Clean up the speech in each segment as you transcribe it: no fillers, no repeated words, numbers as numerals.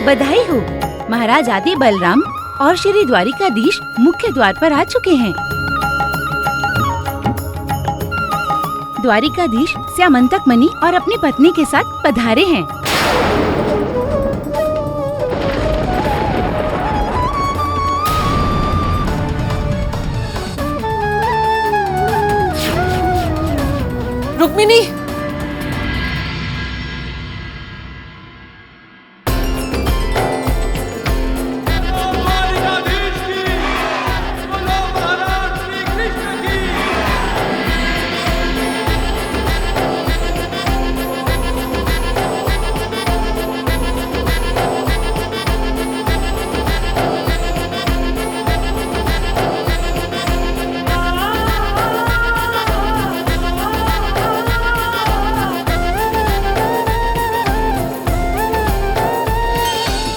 बधाई हो। महाराज आदि बलराम और श्री द्वारिकाधीश मुख्य द्वार पर आ चुके हैं। द्वारिकाधीश श्यामंतक मणि और अपनी पत्नी के साथ पधारे हैं। रुक्मिणी,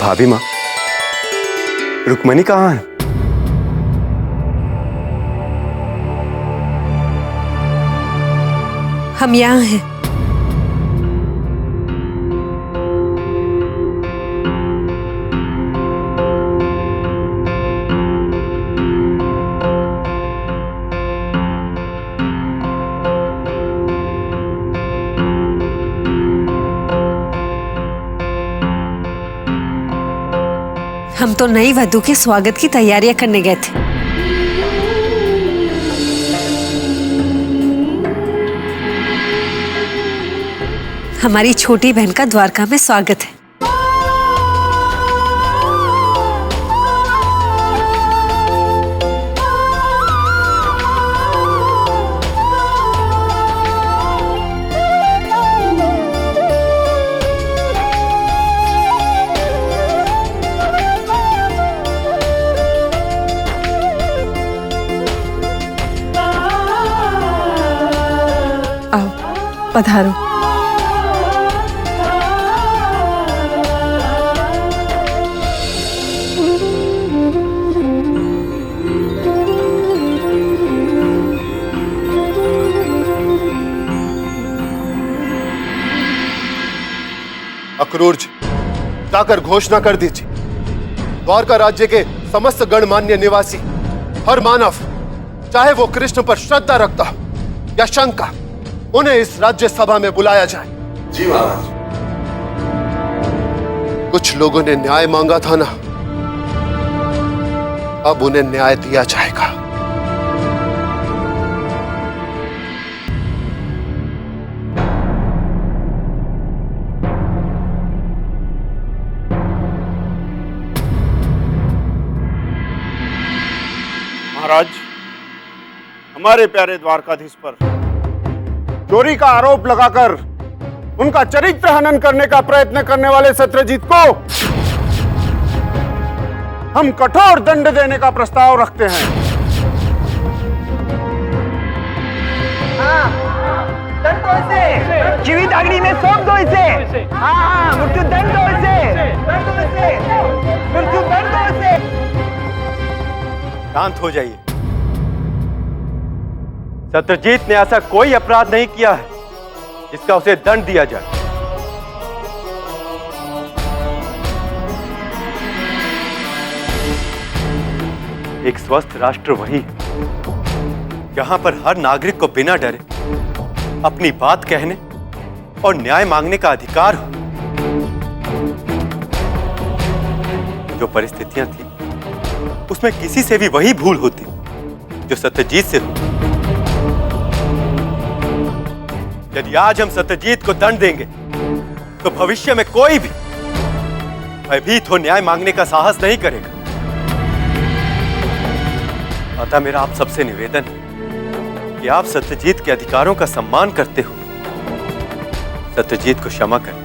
भाभी माँ, रुक्मिणी कहाँ है? हम यहाँ हैं। हम तो नई वधू के स्वागत की तैयारियां करने गए थे। हमारी छोटी बहन का द्वारका में स्वागत है। आओ, पधारो। अक्रूर जी, जाकर घोषणा कर दीजिए, द्वारका राज्य के समस्त गणमान्य निवासी, हर मानव, चाहे वो कृष्ण पर श्रद्धा रखता हो या शंका, उन्हें इस राज्य सभा में बुलाया जाए। जी महाराज। कुछ लोगों ने न्याय मांगा था ना, अब उन्हें न्याय दिया जाएगा। महाराज, हमारे प्यारे द्वारकाधीश पर चोरी का आरोप लगाकर उनका चरित्र हनन करने का प्रयत्न करने वाले सत्यजीत को हम कठोर दंड देने का प्रस्ताव रखते हैं। दंड दो इसे, जीवित अग्नि में सौंप दो इसे। हाँ, मृत्यु दंड दो इसे, मृत्यु दंड दो इसे। शांत हो जाइए। सत्यजीत ने ऐसा कोई अपराध नहीं किया है जिसका उसे दंड दिया जाए। एक स्वस्थ राष्ट्र वही है जहां पर हर नागरिक को बिना डरे अपनी बात कहने और न्याय मांगने का अधिकार हो। जो परिस्थितियां थी उसमें किसी से भी वही भूल होती जो सत्यजीत से हुई। यदि आज हम सत्यजीत को दंड देंगे तो भविष्य में कोई भी भयभीत हो न्याय मांगने का साहस नहीं करेगा। अतः मेरा आप सबसे निवेदन है कि आप सत्यजीत के अधिकारों का सम्मान करते हो सत्यजीत को क्षमा करें।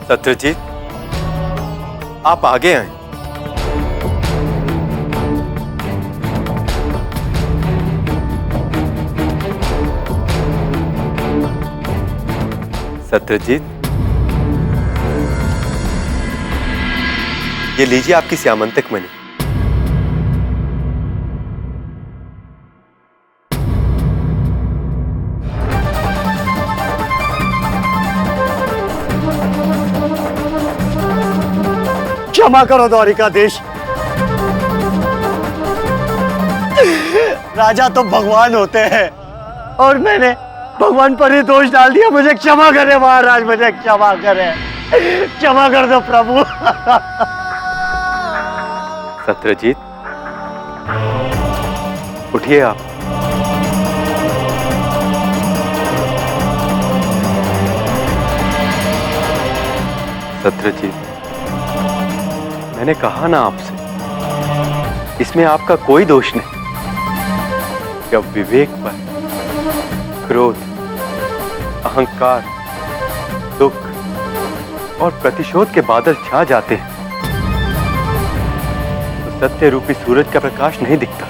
सत्यजीत, आप आगे आए। सत्यजीत, ये लीजिए आपकी स्यामंतक मणि। क्षमा करो द्वारिकाधीश, राजा तो भगवान होते हैं और मैंने भगवान पर ही दोष डाल दिया। मुझे क्षमा करें महाराज, मुझे क्षमा करें, क्षमा कर दो प्रभु। सत्यजीत, उठिए आप। सत्यजीत, मैंने कहा ना आपसे, इसमें आपका कोई दोष नहीं। जब विवेक पर क्रोध, अहंकार, दुख और प्रतिशोध के बादल छा जाते हैं तो सत्य रूपी सूरज का प्रकाश नहीं दिखता।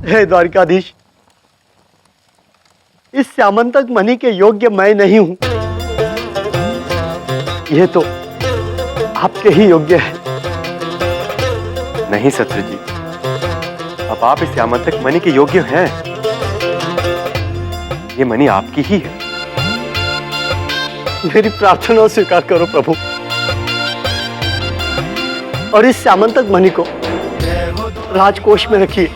हे द्वारिकाधीश, इस स्यामंतक मणि के योग्य मैं नहीं हूं, यह तो आपके ही योग्य है। नहीं सत्यजीत, अब आप इस स्यामंतक मणि के योग्य हैं। ये मणि आपकी ही है। मेरी प्रार्थना स्वीकार करो प्रभु, और इस स्यामंतक मणि को राजकोष में रखिए।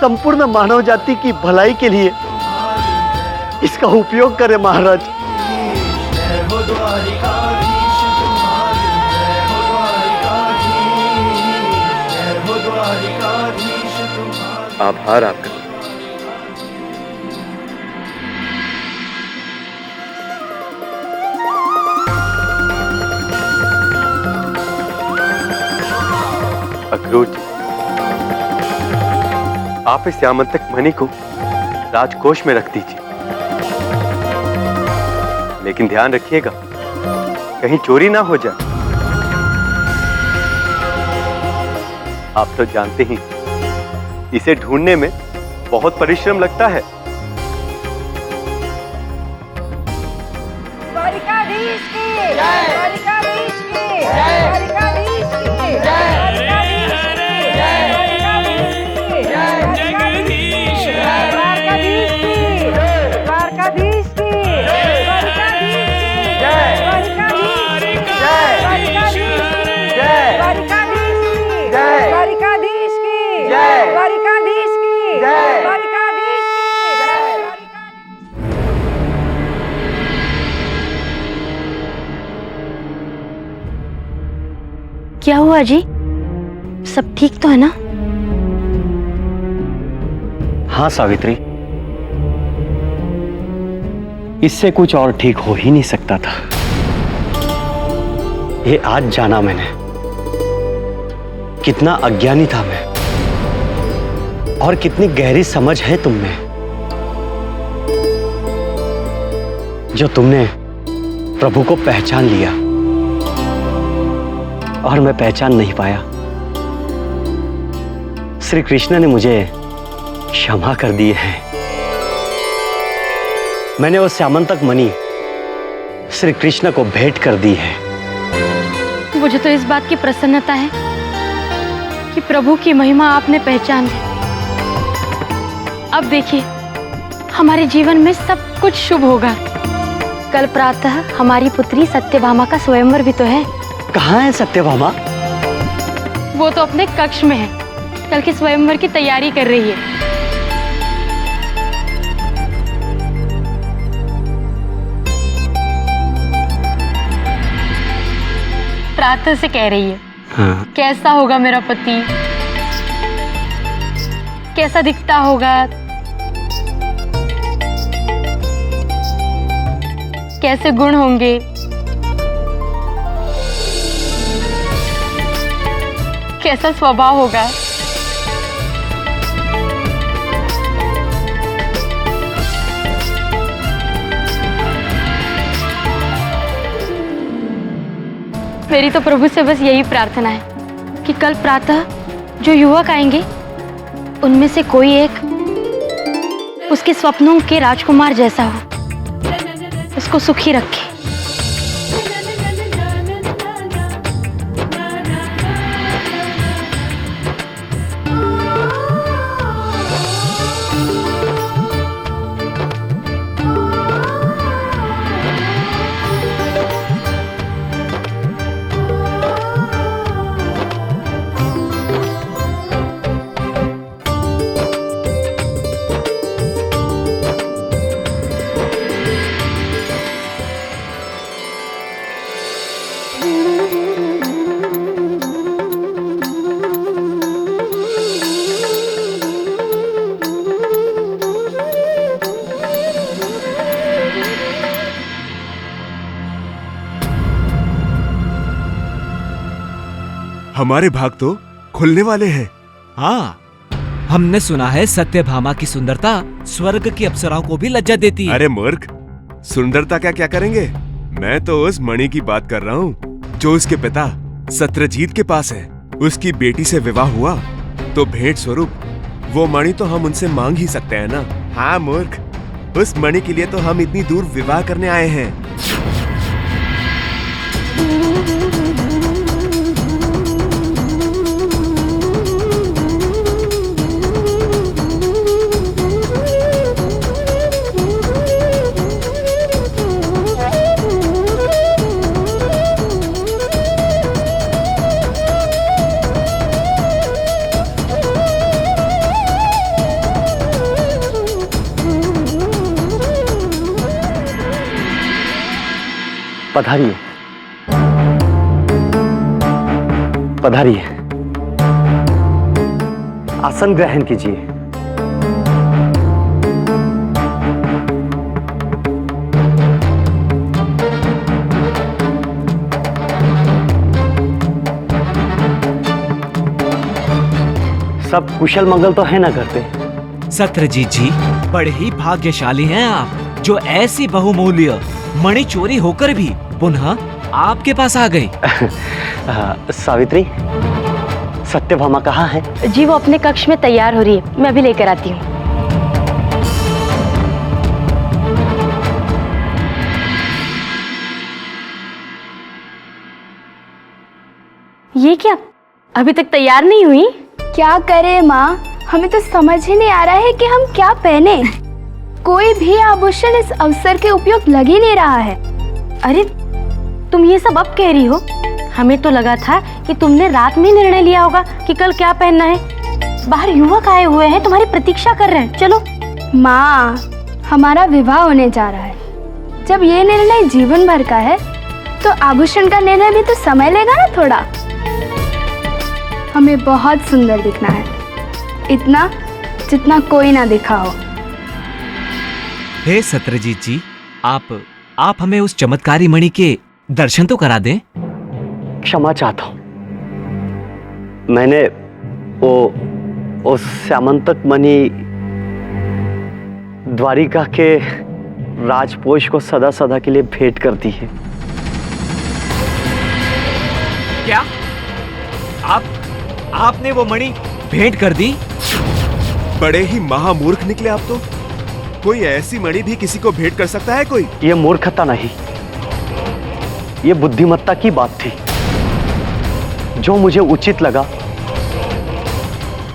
संपूर्ण मानव जाति की भलाई के लिए इसका उपयोग करें महाराज। आभार आपका। अक्रूर जी, आप इस स्यामंतक मणि को राजकोष में रख दीजिए, लेकिन ध्यान रखिएगा कहीं चोरी ना हो जाए। आप तो जानते ही इसे ढूंढने में बहुत परिश्रम लगता है। द्वारिकाधीश की जय, द्वारिकाधीश की जय, द्वारिकाधीश की जय, द्वारिकाधीश की जय, जगदीश जय, द्वारकाधीश की जय, द्वारकाधीश की जय, द्वारिकाधीश जय, द्वारिकाधीश जय, द्वारिकाधीश की जय, द्वारिकाधीश की जय, द्वारिकाधीश की जय, द्वारिकाधीश की जय। क्या हुआ जी? सब ठीक तो है ना? हाँ सावित्री, इससे कुछ और ठीक हो ही नहीं सकता था। ये आज जाना मैंने, कितना अज्ञानी था मैं और कितनी गहरी समझ है तुम में, जो तुमने प्रभु को पहचान लिया और मैं पहचान नहीं पाया। श्री कृष्ण ने मुझे क्षमा कर दिए हैं। मैंने वो स्यामंतक मणि श्री कृष्ण को भेंट कर दी है। मुझे तो इस बात की प्रसन्नता है कि प्रभु की महिमा आपने पहचान ली। अब देखिए, हमारे जीवन में सब कुछ शुभ होगा। कल प्रातः हमारी पुत्री सत्यभामा का स्वयंवर भी तो है। कहाँ है सत्यभामा? वो तो अपने कक्ष में है, कल के स्वयंवर की तैयारी कर रही है। प्रातः से कह रही है, हाँ। कैसा होगा मेरा पति, कैसा दिखता होगा, कैसे गुण होंगे, कैसा स्वभाव होगा। मेरी तो प्रभु से बस यही प्रार्थना है कि कल प्रातः जो युवक आएंगे उनमें से कोई एक उसके स्वप्नों के राजकुमार जैसा हो, उसको सुखी रखे। हमारे भाग तो खुलने वाले हैं। हाँ, हमने सुना है सत्यभामा की सुंदरता स्वर्ग की अप्सराओं को भी लज्जा देती है। अरे मूर्ख, सुंदरता क्या करेंगे? मैं तो उस मणि की बात कर रहा हूँ जो उसके पिता सत्यजीत के पास है। उसकी बेटी से विवाह हुआ तो भेंट स्वरूप वो मणि तो हम उनसे मांग ही सकते हैं ना। हाँ मूर्ख, उस मणि के लिए तो हम इतनी दूर विवाह करने आए हैं। पधारिए, पधारिए, आसन ग्रहण कीजिए। सब कुशल मंगल तो है ना घर पे? सत्यजीत जी, बड़े ही भाग्यशाली हैं आप जो ऐसी बहुमूल्य मणि चोरी होकर भी पुनः आपके पास आ गई। सावित्री, सत्यभामा कहाँ है? जी वो अपने कक्ष में तैयार हो रही है, मैं अभी लेकर आती हूँ। ये क्या, अभी तक तैयार नहीं हुई? क्या करें माँ, हमें तो समझ ही नहीं आ रहा है कि हम क्या पहने। कोई भी आभूषण इस अवसर के उपयोग लग ही नहीं रहा है। अरे तुम ये सब अब कह रही हो? हमें तो लगा था कि तुमने रात में निर्णय लिया होगा कि कल क्या पहनना है। बाहर युवक आए हुए हैं, तुम्हारी प्रतीक्षा कर रहे हैं, चलो। माँ, हमारा विवाह होने जा रहा है। जब ये निर्णय जीवन भर का है तो आभूषण का निर्णय भी तो समय लेगा ना थोड़ा। हमें बहुत सुंदर दिखना है, इतना जितना कोई ना दिखा हो। हे सत्यजीत जी, आप हमें उस चमत्कारी मणि के दर्शन तो करा दें। क्षमा चाहता हूं, मैंने वो श्यामंतक मणि द्वारिका के राजपोष को सदा सदा के लिए भेंट कर दी है। क्या आपने वो मणि भेंट कर दी? बड़े ही महामूर्ख निकले आप तो। कोई ऐसी मणि भी किसी को भेंट कर सकता है कोई? ये मूर्खता नहीं, ये बुद्धिमत्ता की बात थी। जो मुझे उचित लगा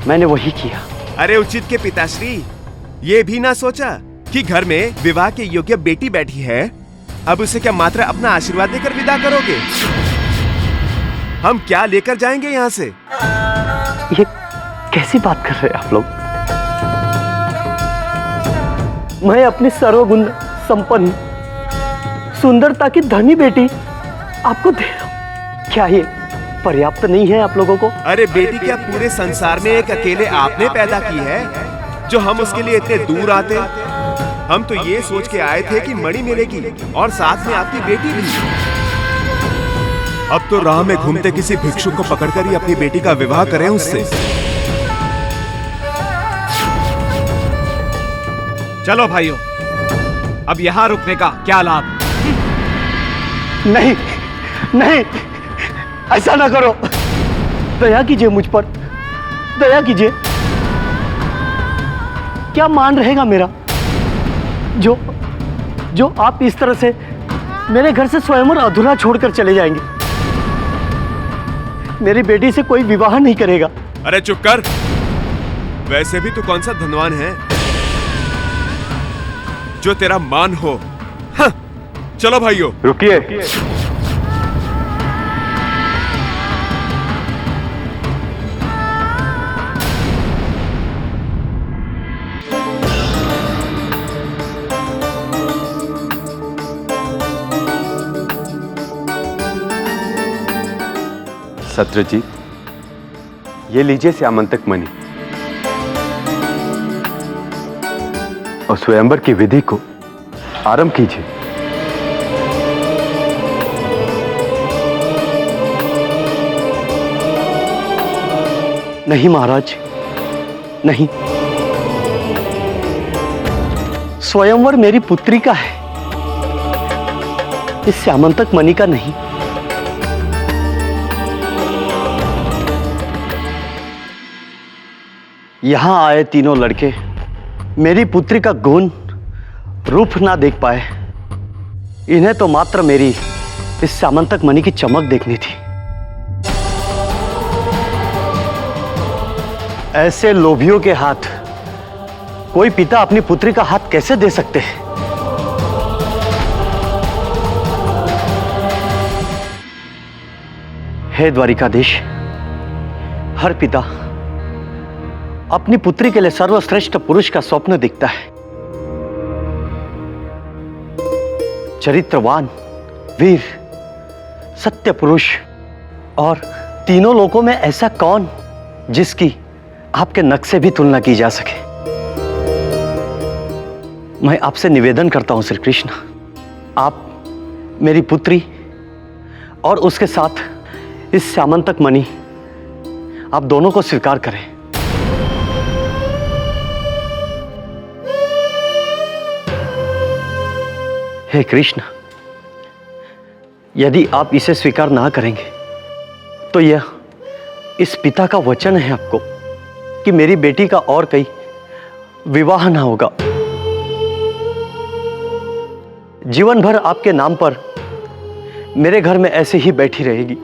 मैंने वही किया। अरे उचित के पिताश्री, ये भी ना सोचा कि घर में विवाह के योग्य बेटी बैठी है, अब उसे क्या मात्र अपना आशीर्वाद देकर विदा करोगे? हम क्या लेकर जाएंगे यहाँ से? ये कैसी बात कर रहे हैं आप लोग? मैं अपनी सर्वगुण संपन्न सुंदरता की धनी बेटी आपको दे रहा हूं। क्या ये पर्याप्त नहीं है आप लोगों को? अरे बेटी क्या पूरे संसार में एक अकेले आपने पैदा की है जो हम उसके लिए इतने दूर आते? हम तो ये सोच के आए थे कि मणि मिलेगी और साथ में आपकी बेटी भी। अब तो राह में घूमते किसी भिक्षुक को पकड़कर ही अपनी बेटी का विवाह करें उससे। चलो भाइयों, अब यहाँ रुकने का क्या लाभ? नहीं नहीं, ऐसा ना करो। दया कीजिए मुझ पर, दया कीजिए। क्या मान रहेगा मेरा जो आप इस तरह से मेरे घर से स्वयंवर अधूरा छोड़कर चले जाएंगे? मेरी बेटी से कोई विवाह नहीं करेगा। अरे चुप कर। वैसे भी तू कौन सा धनवान है जो तेरा मान हो? हाँ, चलो भाइयों। रुकिए। सत्रजीत, ये लीजिए श्यामंतक मणि और स्वयंवर की विधि को आरंभ कीजिए। नहीं महाराज, नहीं। स्वयंवर मेरी पुत्री का है, इस श्यामंतक मणि का नहीं। यहां आए तीनों लड़के मेरी पुत्री का गुण रूप ना देख पाए। इन्हें तो मात्र मेरी इस श्यामंतक मणि की चमक देखनी थी। ऐसे लोभियों के हाथ कोई पिता अपनी पुत्री का हाथ कैसे दे सकते हैं? हे द्वारिकाधीश, हर पिता अपनी पुत्री के लिए सर्वश्रेष्ठ पुरुष का स्वप्न दिखता है। चरित्रवान, वीर, सत्य पुरुष, और तीनों लोकों में ऐसा कौन जिसकी आपके नख से भी तुलना की जा सके? मैं आपसे निवेदन करता हूं श्री कृष्ण, आप मेरी पुत्री और उसके साथ इस श्यामंतक मणि, आप दोनों को स्वीकार करें। हे कृष्ण, यदि आप इसे स्वीकार ना करेंगे तो यह इस पिता का वचन है आपको कि मेरी बेटी का और कहीं विवाह ना होगा। जीवन भर आपके नाम पर मेरे घर में ऐसे ही बैठी रहेगी।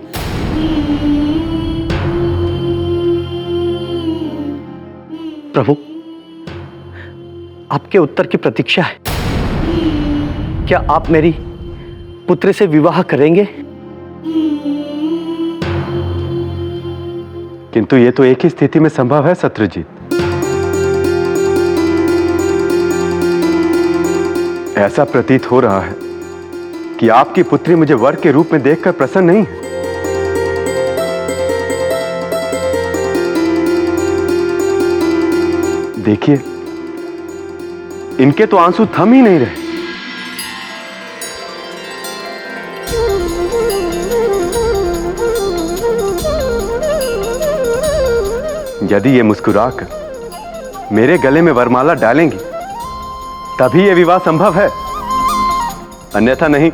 प्रभु, आपके उत्तर की प्रतीक्षा है। क्या आप मेरी पुत्री से विवाह करेंगे? किंतु ये तो एक ही स्थिति में संभव है सत्रजीत। ऐसा प्रतीत हो रहा है कि आपकी पुत्री मुझे वर के रूप में देखकर प्रसन्न नहीं है। देखिए, इनके तो आंसू थम ही नहीं रहे। यदि ये मुस्कुराकर मेरे गले में वरमाला डालेंगी तभी ये विवाह संभव है, अन्यथा नहीं।